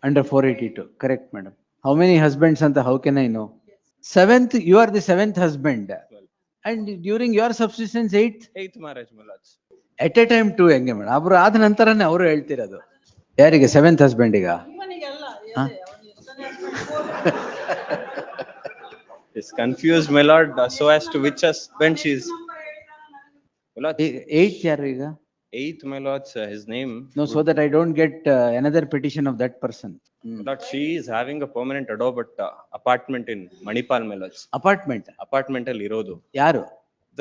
Under 482, correct, madam. How many husbands anta how can I know? Seventh, you are the seventh husband. And during your subsistence Eighth marriage, my lords. at a time two ಹೆಂಗೆ madam ಅವ್ರು ಆದ ನಂತರನೇ ಅವರು ಹೇಳ್ತಿರೋದು ಯಾರಿಗೆ seventh husband ಈಗ Is confused, my lord, so as to which husband she is. My lord, eighth ಯಾರು ಈಗ? eighth, my lords, his name. No, so that I don't get another petition of that person. My lord, she is having a permanent adopted apartment in Manipal, my lords. Apartment Apartment ಅಲ್ಲಿ ಇರೋದು. ಯಾರು?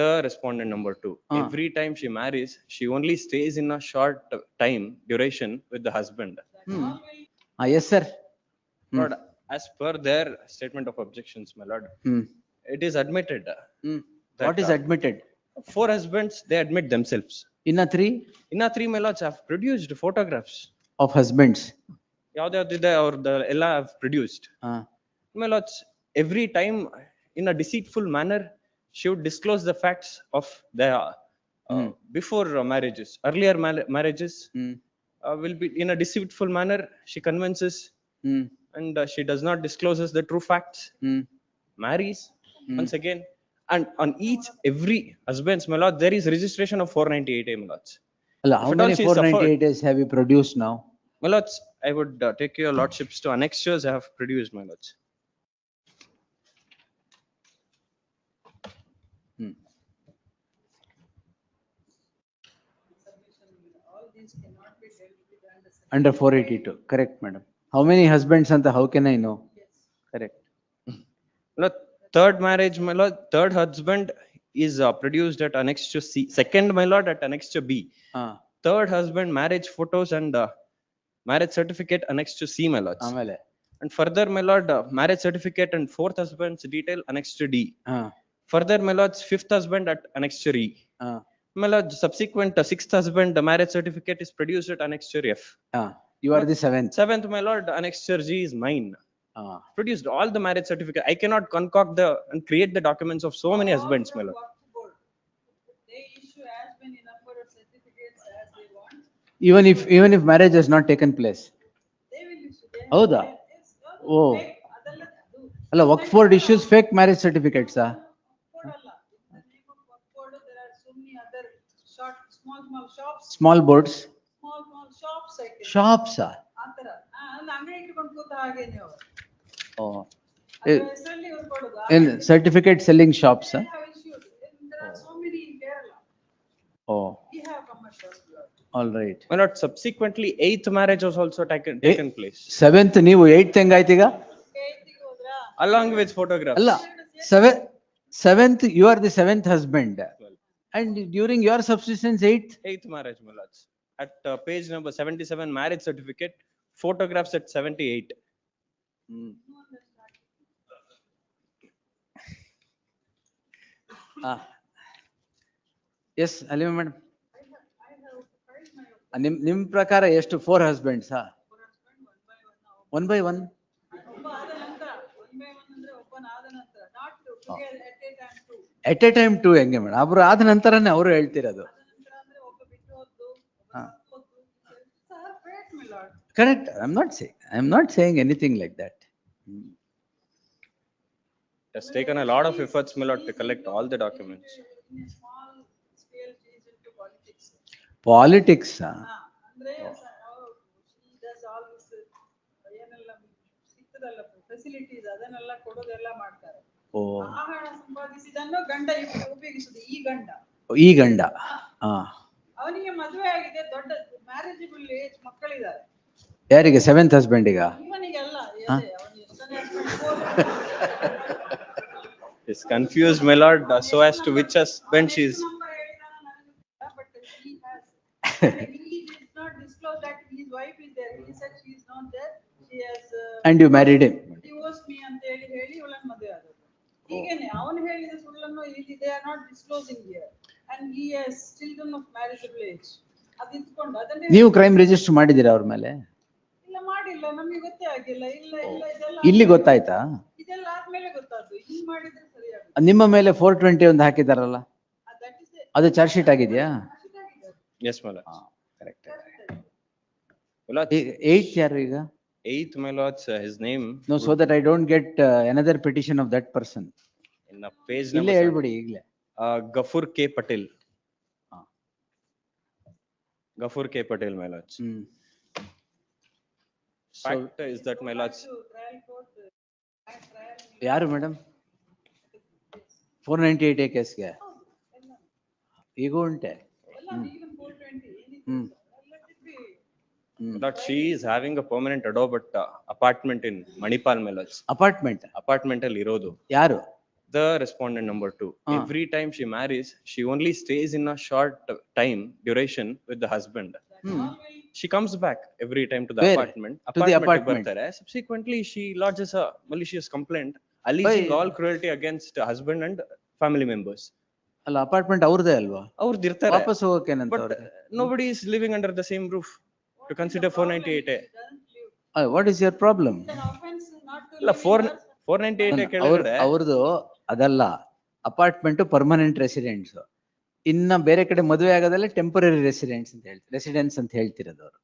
The respondent number 2. Every time she marries, she only stays in a short time duration with the husband. Yes sir. Lord, as per their statement of objections, my lord, it is admitted. That, What is admitted? 4 husbands, they admit themselves. Inna 3 my lords, have produced photographs. of husbands. ಯಾವ್ದಾವ್ದಿದೆ ಅವ್ರದ್ದು ಎಲ್ಲ have produced. My lords, every time in a deceitful manner, she would disclose the facts of their before marriages. Earlier marriages will be in a deceitful manner. She convinces and she does not discloses the true facts. Marries once again, and on every husband's, my lord, there is registration of 498A, my lords. How many 498s have you produced now? My lords, I would take your lordships to annexures I have produced, my lords. Under 482, correct, madam. How many husbands anta how can I know? Correct. My lord, third marriage, my lord, third husband is produced at annexure C. Second, my lord, at annexure B. Third husband marriage photos and marriage certificate annexed to C, my lords. ಆಮೇಲೆ And further, my lord, marriage certificate and fourth husband's detail annexed to D. Further, my lords, fifth husband at annexure E. My lord, subsequent sixth husband, the marriage certificate is produced at annexure F. You are the seventh. Seventh, my lord, annexure G is mine. Produced all the marriage certificate. I cannot concoct and create the documents of so many husbands, my lord. They issue as many number of certificates as they want. Even if marriage has not taken place. They will issue. ಹೌದಾ? Oh. ಅಲ್ಲ ವಕ್ಫ್ board issues fake marriage certificates. In the name of work board, there are so many other small shops. Small boards. Small shops. Shops. ಆತರ ಅಂಗಡಿ ಇಟ್ಕೊಂಡು ಕೂತ ಹಾಗೇನೆ ಅವರು. ಹೆಸರಲ್ಲಿ ಇವ್ರು ಕೊಡೋದು. In certificate selling shops. They have issued. There are so many in Kerala. We have commercials. All right. My lord, subsequently eighth marriage was also taken place. Seventh ನೀವು eighth ಹೆಂಗಾಯ್ತು ಈಗ? Along with photographs. ಅಲ್ಲ seventh you are the seventh husband. And during your subsistence eighth marriage, my lords. At page number 77, marriage certificate, photographs at 78. Yes, Alima madam. ನಿಮ್ ಪ್ರಕಾರ ಎಷ್ಟು 4 husbands? One by one. At a time two ಹೆಂಗೆ madam ಅವ್ರು ಆದ ನಂತರನೇ ಅವರು ಹೇಳ್ತಿರೋದು. Correct. I'm not saying anything like that. It has taken a lot of efforts, my lord, to collect all the documents. In a small scale change into politics. Politics. ಅಂದ್ರೆ she does all this ಏನೆಲ್ಲ ಸಿಕ್ಕದಲ್ಲ facilities ಅದನ್ನೆಲ್ಲ ಕೊಡೋದೆಲ್ಲ ಮಾಡ್ತಾರೆ. ಆ ಹಣ ಸಂಪಾದಿಸಿದನ್ನು ಗಂಡ ಉಪಯೋಗಿಸುದು ಈ ಗಂಡ. ಅವನಿಗೆ ಮದುವೆ ಆಗಿದೆ, ದೊಡ್ಡ ಮ್ಯಾರೇಜಬಲ್ ಏಜ್ ಮಕ್ಕಳಿದ್ದಾರೆ. ಯಾರಿಗೆ? ಸೆವೆಂತ್ ಹಸ್ಬೆಂಡ್ ಈಗ? ಇವನಿಗೆಲ್ಲ Is confused, my lord, so as to which husband she is. But he has. He did not disclose that his wife is there. He said she is not there. She has. And you married him. Divorced me ಅಂತ ಹೇಳಿ ಇವಳನ್ನ ಮದುವೆ ಆದದ್ದು. ಹೀಗೇನೆ ಅವನು ಹೇಳಿದ ಸುಳ್ಳನ್ನು ಇಲ್ಲಿ they are not disclosing here. And he has children of marriageable age. ಅದು ಇಟ್ಕೊಂಡು ಅದನ್ನೇ. ನೀವು ಕ್ರೈಮ್ ರಿಜಿಸ್ಟರ್ ಮಾಡಿದ್ದೀರಾ ಅವ್ರ ಮೇಲೆ? ಇಲ್ಲ ಮಾಡಿಲ್ಲ, ನಮಗೆ ಗೊತ್ತೇ ಆಗಿಲ್ಲ. ಇಲ್ಲ ಇದೆಲ್ಲ ಇಲ್ಲಿ ಗೊತ್ತಾಯ್ತಾ? ಇದೆಲ್ಲ ಆದ್ಮೇಲೆ ಗೊತ್ತಾದ್ದು. ಇಲ್ಲಿ ಮಾಡಿದ್ರೆ ಸರಿಯಾಗುತ್ತೆ. ನಿಮ್ಮ ಮೇಲೆ 420 ಒಂದು ಹಾಕಿದಾರಲ್ಲ, ಅದು ಚಾರ್ಜ್ ಶೀಟ್ ಆಗಿದೆಯಾ? Yes, my lord. Correct. 8th ಯಾರು ಈಗ? 8th, my lords, his name No, so that I don't get another petition of that person. in a page ಇಲ್ಲೇ number ಹೇಳ್ಬಿಡಿ ಈಗ್ಲೇ. Gafur K. Patel. ಹಾ. Gafur K. Patel, my lords. Hmm. So, Fact is that, my lords, To trial court, trial. ಯಾರು madam? 498A ಕೇಸ್ಗೆ ಈಗ ಉಂಟೆ. ಎಲ್ಲ even 420, anything. Hmm. Let it be. Hmm. that she is having a permanent adopt apartment in Manipal, my lords. Apartment Apartment ಅಲ್ಲಿ ಇರೋದು. ಯಾರು? The respondent number 2. Ah. Every time she marries, she only stays in a short time duration with the husband. She comes back every time to the Where? apartment. To the ಗೆ apartment. ಬರ್ತಾರೆ. Subsequently, she lodges a malicious complaint alleging Why? all cruelty against husband and family members. ಅಲ್ಲ apartment ಅವ್ರದೇ ಅಲ್ವಾ? ಅವ್ರದ್ದು ಇರ್ತಾರೆ. ವಾಪಸ್ ಹೋಗಕ್ಕೇನಂತ But ಅವ್ರಿಗೆ? nobody is living under the same roof to consider 498A. Doesn't live. What is your problem? It's an offense not to ಇಲ್ಲ live in her. 498A ಕೆಳಗಡೆ ಅವ್ರದ್ದು ಅದಲ್ಲ, ಅಪಾರ್ಟ್ಮೆಂಟ್ ಪರ್ಮನೆಂಟ್ ರೆಸಿಡೆಂಟ್ಸ್. ಇನ್ನ ಬೇರೆ ಕಡೆ ಮದುವೆ ಆಗೋದಲ್ಲ ಟೆಂಪರರಿ ರೆಸಿಡೆಂಟ್ಸ್ ಅಂತ ಹೇಳ್ತಾರೆ, ರೆಸಿಡೆನ್ಸ್ ಅಂತ ಹೇಳ್ತಿರೋದು ಅವರು.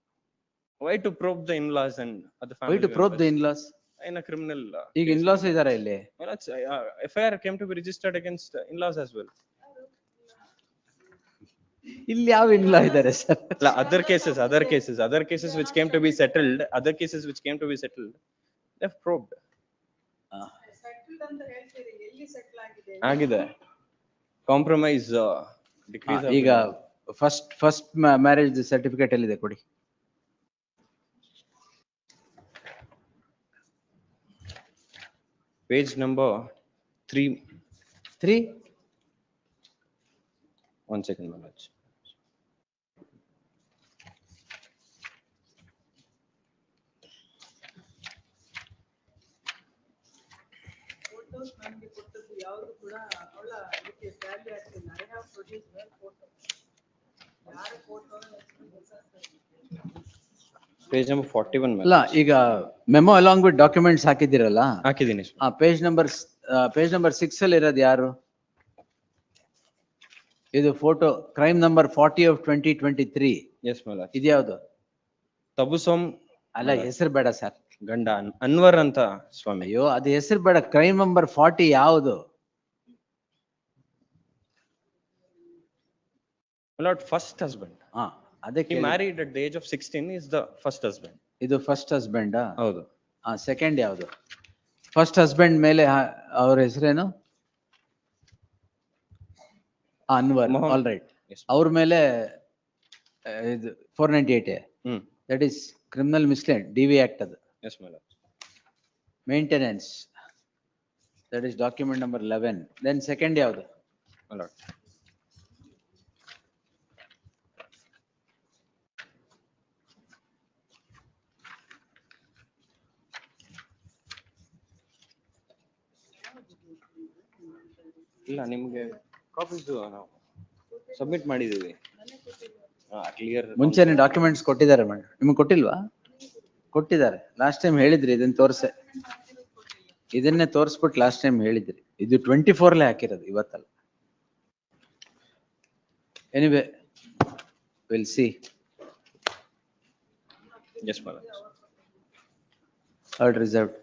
why to probe the in-laws and other why family to probe the members in-laws? in a criminal ಈಗ case. ಇನ್ಲಾಸ್ ಇದಾರೆ ಇಲ್ಲಿ. Well, that's, FIR came to be registered against in-laws as well. ಇಲ್ಲಿ ಯಾವ ಇನ್ಲಾ ಇದಾರೆ sir? La, other cases which came to be settled, they've probed. Settled ಅಂತ ಹೇಳ್ತೀರಿ, ಎಲ್ಲಿ settle ಆಗಿದೆ? ಆಗಿದೆ. Compromise, decrease of. ಈಗ ಫಸ್ಟ್ ಮ್ಯಾರೇಜ್ ಸರ್ಟಿಫಿಕೇಟ್ ಎಲ್ಲಿದೆ ಕೊಡಿ. Page number 3. 3. 1 second, my lords. Photos ನನ್ಗೆ ಕೊಟ್ಟದ್ದು ಯಾವುದು ಕೂಡ ಅವಳ ಇದಕ್ಕೆ ಟ್ಯಾಲಿ ಆಗ್ತಿಲ್ಲ. I have produced her photo. ಯಾರ photo Page number 41, my ಅಲ್ಲ lords. ಈಗ ಮೆಮೊ ಅಲಾಂಗ್ ವಿತ್ ಡಾಕ್ಯುಮೆಂಟ್ಸ್ ಹಾಕಿದಿರಲ್ಲ, ಹಾಕಿದ್ದೀನಿ. ಆ ಪೇಜ್ ನಂಬರ್ 6 ಅಲ್ಲಿ ಇರೋದು ಯಾರು? ಇದು photo crime number 40 of 2023. Yes, my lords. ಇದ್ಯಾವುದು? ತಬುಸೋಮ್ ಅಲ್ಲ ಹೆಸರು ಬೇಡ ಸರ್. ಗಂಡ ಅನ್ವರ್ ಅಂತ ಸ್ವಾಮಿ. ಅಯ್ಯೋ ಅದು ಹೆಸರು ಬೇಡ, ಕ್ರೈಮ್ ನಂಬರ್ 40 ಯಾವುದು? My lord, first husband. ಹಾ ಅದಕ್ಕೆ He married at the age of 16 is the first husband. ಇದು ಫಸ್ಟ್ ಹಸ್ಬೆಂಡ್. ಹೌದು. ಸೆಕೆಂಡ್ ಯಾವುದು? ಫಸ್ಟ್ ಹಸ್ಬೆಂಡ್ ಮೇಲೆ ಅವ್ರ ಹೆಸರೇನು? Anwar. Mohammed. All right. Yes. ಅವ್ರ ಮೇಲೆ ಇದು 498 hmm. That is criminal misled, DV act ಅದು. Yes, my lord. Maintenance that is document number 11. Then second ಯಾವುದು? My lord. ಇಲ್ಲ ನಿಮ್ಗೆ ಕಾಪೀಸ್ ನಾವು ಸಬ್ಮಿಟ್ ಮಾಡಿದೀವಿ. ಕ್ಲಿಯರ್. ಮುಂಚೆನೆ ಡಾಕ್ಯುಮೆಂಟ್ಸ್ ಕೊಟ್ಟಿದ್ದಾರೆ ಮೇಡಮ್, ನಿಮ್ಗೆ ಕೊಟ್ಟಿಲ್ವಾ? ಕೊಟ್ಟಿದ್ದಾರೆ. ಲಾಸ್ಟ್ ಟೈಮ್ ಹೇಳಿದ್ರಿ ಇದನ್ನೇ ತೋರಿಸ್ಬಿಟ್ಟು ಲಾಸ್ಟ್ ಟೈಮ್ ಹೇಳಿದ್ರಿ. ಇದು 24 ಹಾಕಿರೋದು, ಇವತ್ತಲ್ಲ. Anyway will see. Yes, my lord. Heard reserved.